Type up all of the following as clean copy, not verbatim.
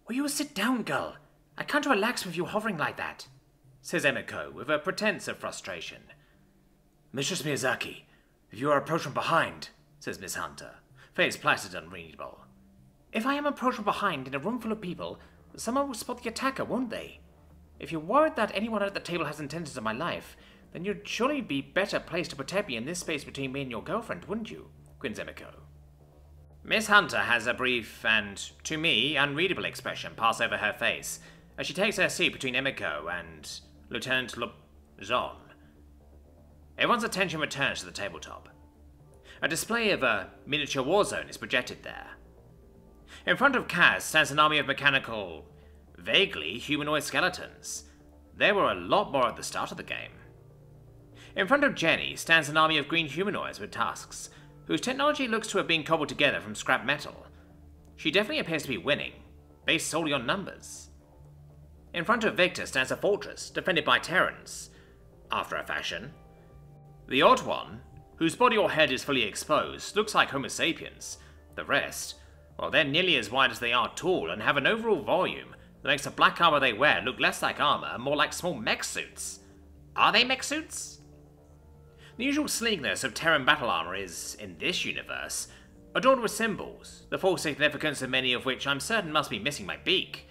Will you sit down, girl? I can't relax with you hovering like that, says Emiko with a pretense of frustration. Mistress Miyazaki, if you are approached from behind, says Miss Hunter, face placid and unreadable. If I am approached from behind in a room full of people, someone will spot the attacker, won't they? If you're worried that anyone at the table has intentions of my life, then you'd surely be better placed to protect me in this space between me and your girlfriend, wouldn't you? Grins Emiko. Miss Hunter has a brief and, to me, unreadable expression pass over her face as she takes her seat between Emiko and Lieutenant Jean. Everyone's attention returns to the tabletop. A display of a miniature war zone is projected there. In front of Kaz stands an army of mechanical, vaguely humanoid skeletons. There were a lot more at the start of the game. In front of Jenny stands an army of green humanoids with tusks, whose technology looks to have been cobbled together from scrap metal. She definitely appears to be winning, based solely on numbers. In front of Victor stands a fortress, defended by Terrans, after a fashion. The odd one, whose body or head is fully exposed, looks like Homo sapiens. The rest, well, they're nearly as wide as they are tall and have an overall volume that makes the black armor they wear look less like armor and more like small mech suits. Are they mech suits? The usual sleekness of Terran battle armor is, in this universe, adorned with symbols, the full significance of many of which I'm certain must be missing my beak.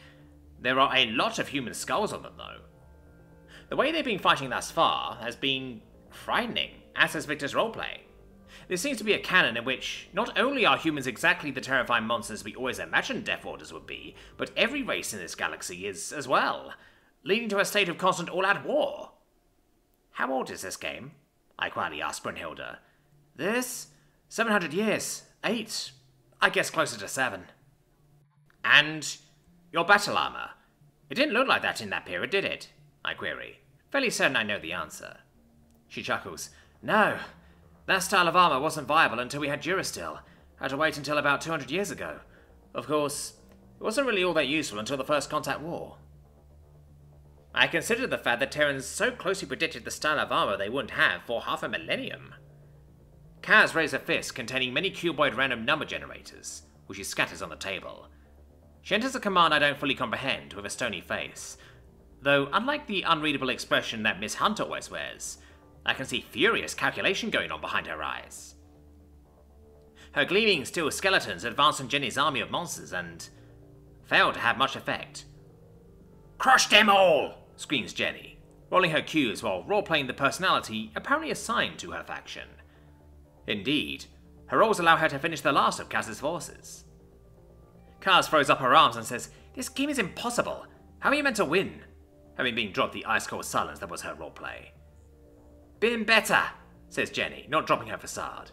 There are a lot of human skulls on them, though. The way they've been fighting thus far has been frightening, as has Victor's roleplay. There seems to be a canon in which not only are humans exactly the terrifying monsters we always imagined Death Warders would be, but every race in this galaxy is as well, leading to a state of constant all-out war. How old is this game? I quietly asked Brunhilde. This? 700 years. 8. I guess closer to 7. And your battle armor? It didn't look like that in that period, did it? I query, fairly certain I know the answer. She chuckles. No, that style of armor wasn't viable until we had Durasteel. Had to wait until about 200 years ago. Of course, it wasn't really all that useful until the First Contact War. I considered the fact that Terrans so closely predicted the style of armor they wouldn't have for half a millennium. Kaz raised a fist containing many cuboid random number generators, which she scatters on the table. She enters a command I don't fully comprehend with a stony face, though unlike the unreadable expression that Miss Hunter always wears, I can see furious calculation going on behind her eyes. Her gleaming steel skeletons advance on Jenny's army of monsters and fail to have much effect. Crush them all! Screams Jenny, rolling her Qs while role-playing the personality apparently assigned to her faction. Indeed, her roles allow her to finish the last of Kaz's forces. Kaz throws up her arms and says, "This game is impossible. How are you meant to win?" Having been dropped the ice-cold silence that was her roleplay. "Been better," says Jenny, not dropping her facade.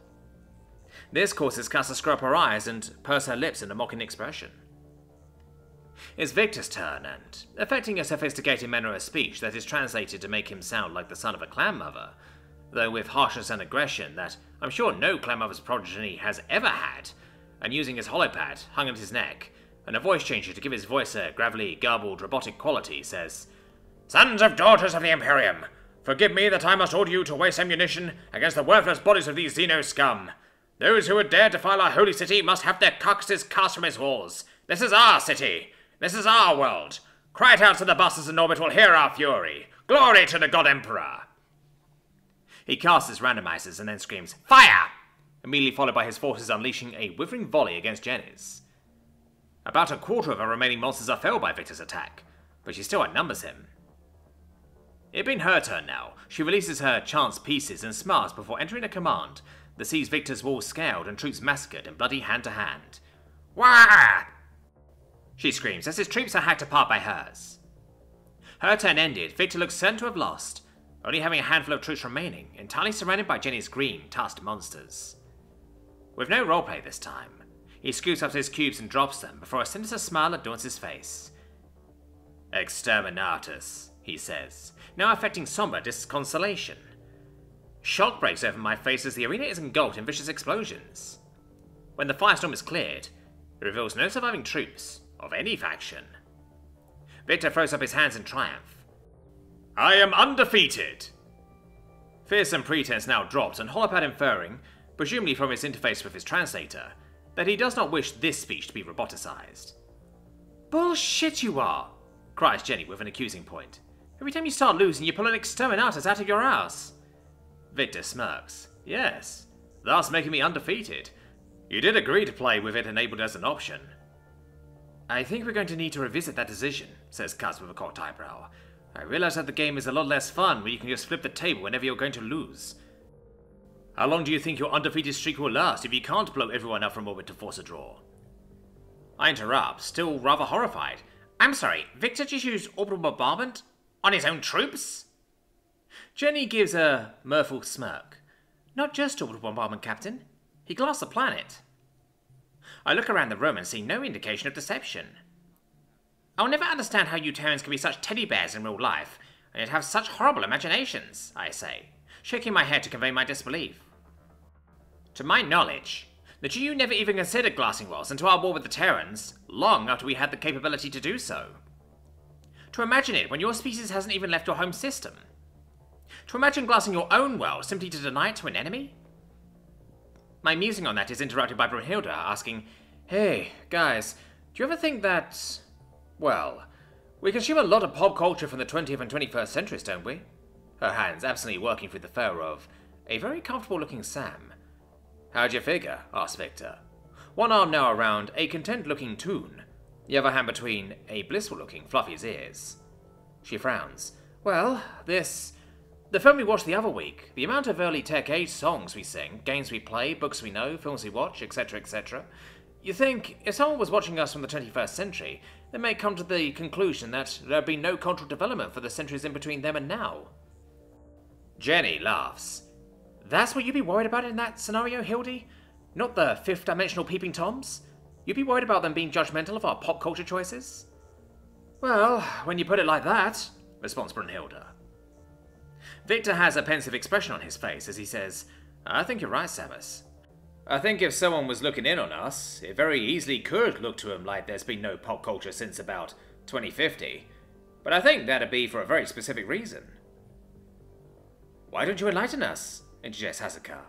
This causes Kaz to screw up her eyes and purse her lips in a mocking expression. It's Victor's turn, and, affecting a sophisticated manner of speech that is translated to make him sound like the son of a clan mother, though with harshness and aggression that I'm sure no clan mother's progeny has ever had, and using his holopad hung at his neck, and a voice changer to give his voice a gravelly, garbled, robotic quality, says, "Sons of daughters of the Imperium, forgive me that I must order you to waste ammunition against the worthless bodies of these Xeno scum. Those who would dare defile our holy city must have their carcasses cast from its walls. This is our city. This is our world. Cry it out so the bastards in orbit will hear our fury. Glory to the God Emperor!" He casts his randomizers and then screams, "Fire!" immediately followed by his forces unleashing a withering volley against Jenny's. About a quarter of her remaining monsters are felled by Victor's attack, but she still outnumbers him. It being her turn now, she releases her chance pieces and smarts before entering a command that sees Victor's walls scaled and troops massacred in bloody hand-to-hand. "Wah!" she screams as his troops are hacked apart by hers. Her turn ended, Victor looks certain to have lost, only having a handful of troops remaining, entirely surrounded by Jenny's green, tusked monsters. With no roleplay this time, he scoops up his cubes and drops them before a sinister smile adorns his face. "Exterminatus," he says, now affecting somber disconsolation. Shock breaks over my face as the arena is engulfed in vicious explosions. When the firestorm is cleared, it reveals no surviving troops of any faction. Victor throws up his hands in triumph. "I am undefeated!" Fearsome pretense now drops and Holopad inferring, presumably from his interface with his translator, that he does not wish this speech to be roboticized. Bullshit you are, cries Jenny with an accusing point. Every time you start losing, you pull an exterminatus out of your ass. Victor smirks. Yes, thus making me undefeated. You did agree to play with it enabled as an option. I think we're going to need to revisit that decision, says Kaz with a cocked eyebrow. I realize that the game is a lot less fun when you can just flip the table whenever you're going to lose. How long do you think your undefeated streak will last if you can't blow everyone up from orbit to force a draw? I interrupt, still rather horrified. I'm sorry, Victor just used orbital bombardment? On his own troops? Jenny gives a mirthful smirk. Not just orbital bombardment, Captain. He glassed the planet. I look around the room and see no indication of deception. I'll never understand how you Terrans can be such teddy bears in real life, and yet have such horrible imaginations, I say, shaking my head to convey my disbelief. To my knowledge, the GU never even considered glassing worlds until our war with the Terrans, long after we had the capability to do so. To imagine it when your species hasn't even left your home system. To imagine glassing your own world simply to deny it to an enemy? My musing on that is interrupted by Brunhilde asking, Hey, guys, do you ever think that... Well, we consume a lot of pop culture from the 20th and 21st centuries, don't we? Her hands absently working through the fur of a very comfortable-looking Sam. How'd you figure? Asked Victor. One arm now around a content-looking Toon, the other hand between a blissful-looking Fluffy's ears. She frowns. Well, the film we watched the other week, the amount of early tech age songs we sing, games we play, books we know, films we watch, etc., etc. You think, if someone was watching us from the 21st century, they may come to the conclusion that there had been no cultural development for the centuries in between them and now. Jenny laughs. That's what you'd be worried about in that scenario, Hildy? Not the fifth-dimensional peeping toms? You'd be worried about them being judgmental of our pop culture choices? Well, when you put it like that, responds Brunhilde. Victor has a pensive expression on his face as he says, I think you're right, Samus. I think if someone was looking in on us, it very easily could look to him like there's been no pop culture since about 2050. But I think that'd be for a very specific reason. Why don't you enlighten us? Interjects Hazuka,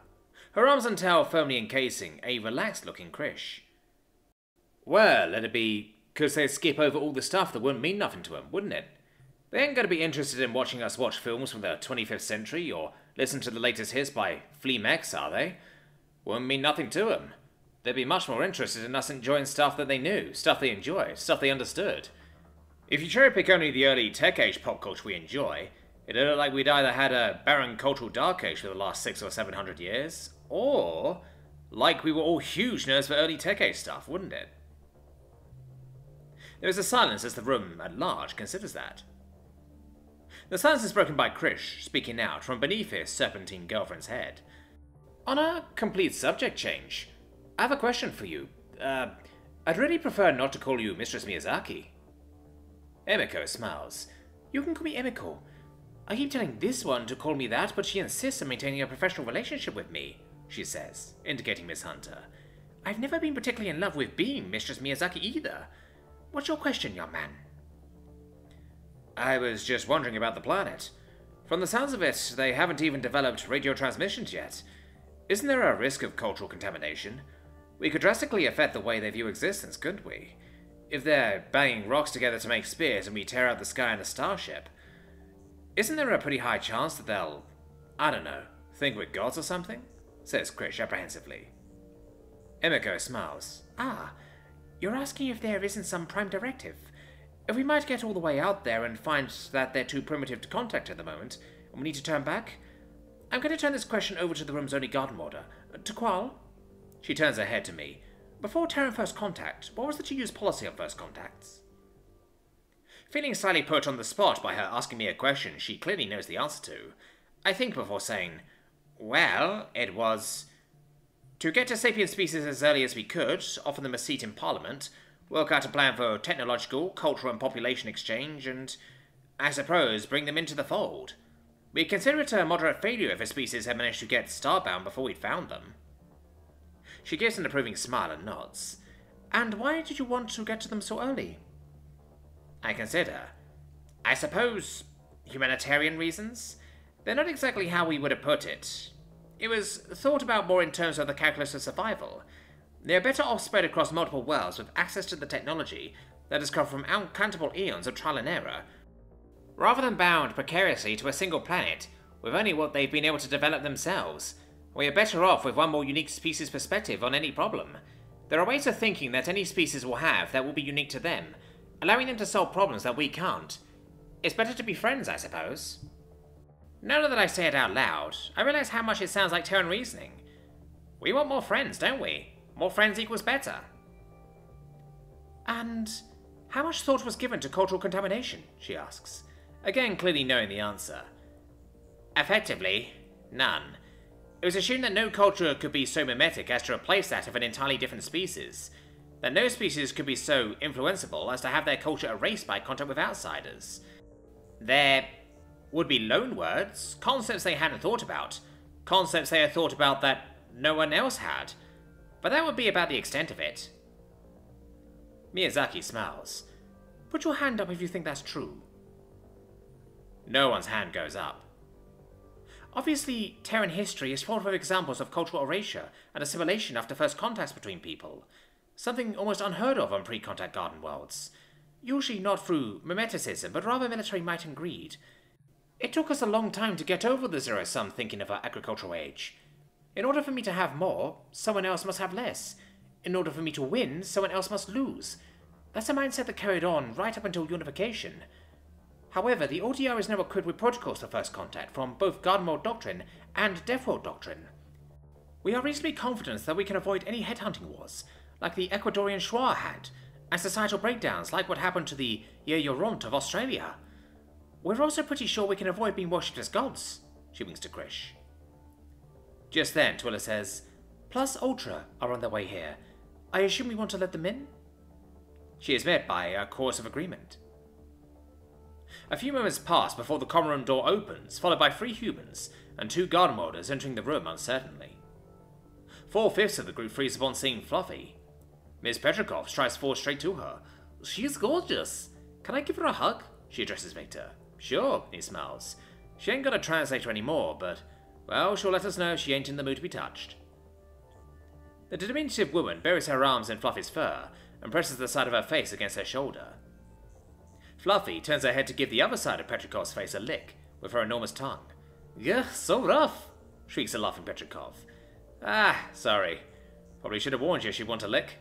her arms and tail firmly encasing a relaxed-looking Krish. Well, let it be, 'cause they'd skip over all the stuff that wouldn't mean nothing to them, wouldn't it? They ain't gonna be interested in watching us watch films from the 25th century or listen to the latest hits by Flea X, are they? Wouldn't mean nothing to them. They'd be much more interested in us enjoying stuff that they knew, stuff they enjoyed, stuff they understood. If you cherry-pick only the early tech-age pop culture we enjoy, it'd look like we'd either had a barren cultural dark age for the last 600 or 700 years, or like we were all huge nerds for early tech-age stuff, wouldn't it? There is a silence as the room at large considers that. The silence is broken by Krish, speaking out from beneath his serpentine girlfriend's head. On a complete subject change, I have a question for you. I'd really prefer not to call you Mistress Miyazaki. Emiko smiles. You can call me Emiko. I keep telling this one to call me that, but she insists on maintaining a professional relationship with me, she says, indicating Miss Hunter. I've never been particularly in love with being Mistress Miyazaki either. What's your question, young man? I was just wondering about the planet. From the sounds of it, they haven't even developed radio transmissions yet. Isn't there a risk of cultural contamination? We could drastically affect the way they view existence, couldn't we? If they're banging rocks together to make spears and we tear out the sky in a starship, isn't there a pretty high chance that they'll, I don't know, think we're gods or something? Says Krish apprehensively. Emiko smiles. Ah, you're asking if there isn't some prime directive. If we might get all the way out there and find that they're too primitive to contact at the moment, and we need to turn back? I'm going to turn this question over to the room's only garden warder. To Qual? She turns her head to me. Before Terran First Contact, what was the GU's policy on first contacts? Feeling slightly put on the spot by her asking me a question she clearly knows the answer to, I think before saying, well, it was to get to sapient species as early as we could, offer them a seat in Parliament, work out a plan for technological, cultural and population exchange, and, I suppose, bring them into the fold. We'd consider it a moderate failure if a species had managed to get starbound before we'd found them. She gives an approving smile and nods. And why did you want to get to them so early? I consider. I suppose humanitarian reasons? They're not exactly how we would have put it. It was thought about more in terms of the calculus of survival. They're better off spread across multiple worlds with access to the technology, that has come from uncountable eons of trial and error, rather than bound precariously to a single planet with only what they've been able to develop themselves. We are better off with one more unique species perspective on any problem. There are ways of thinking that any species will have that will be unique to them, allowing them to solve problems that we can't. It's better to be friends, I suppose. Now that I say it out loud, I realize how much it sounds like Terran reasoning. We want more friends, don't we? More friends equals better. And how much thought was given to cultural contamination, she asks, again clearly knowing the answer. Effectively, none. It was assumed that no culture could be so mimetic as to replace that of an entirely different species, that no species could be so influenceable as to have their culture erased by contact with outsiders. There would be loanwords, concepts they hadn't thought about, concepts they had thought about that no one else had, but that would be about the extent of it. Miyazaki smiles. Put your hand up if you think that's true. No one's hand goes up. Obviously, Terran history is full of examples of cultural erasure and assimilation after first contacts between people, something almost unheard of on pre-contact garden worlds. Usually not through mimeticism, but rather military might and greed. It took us a long time to get over the zero-sum thinking of our agricultural age. In order for me to have more, someone else must have less. In order for me to win, someone else must lose. That's a mindset that carried on right up until unification. However, the ODR is now equipped with protocols for first contact from both Garden World Doctrine and Death World Doctrine. We are reasonably confident that we can avoid any headhunting wars, like the Ecuadorian Shuar had, and societal breakdowns like what happened to the Yeyoront of Australia. We're also pretty sure we can avoid being worshipped as gods, she winks to Krish. Just then, Twila says, Plus Ultra are on their way here. I assume we want to let them in? She is met by a chorus of agreement. A few moments pass before the common room door opens, followed by 3 humans and 2 garden warders entering the room uncertainly. 4/5 of the group freeze upon seeing Fluffy. Ms. Petrikov strides forward straight to her. She's gorgeous. Can I give her a hug? She addresses Victor. Sure, he smiles. She ain't got a translator anymore, but, well, she'll let us know if she ain't in the mood to be touched. The diminutive woman buries her arms in Fluffy's fur and presses the side of her face against her shoulder. Fluffy turns her head to give the other side of Petrikov's face a lick with her enormous tongue. Ugh, so rough, shrieks the laughing Petrikov. Ah, sorry. Probably should have warned you she'd want a lick.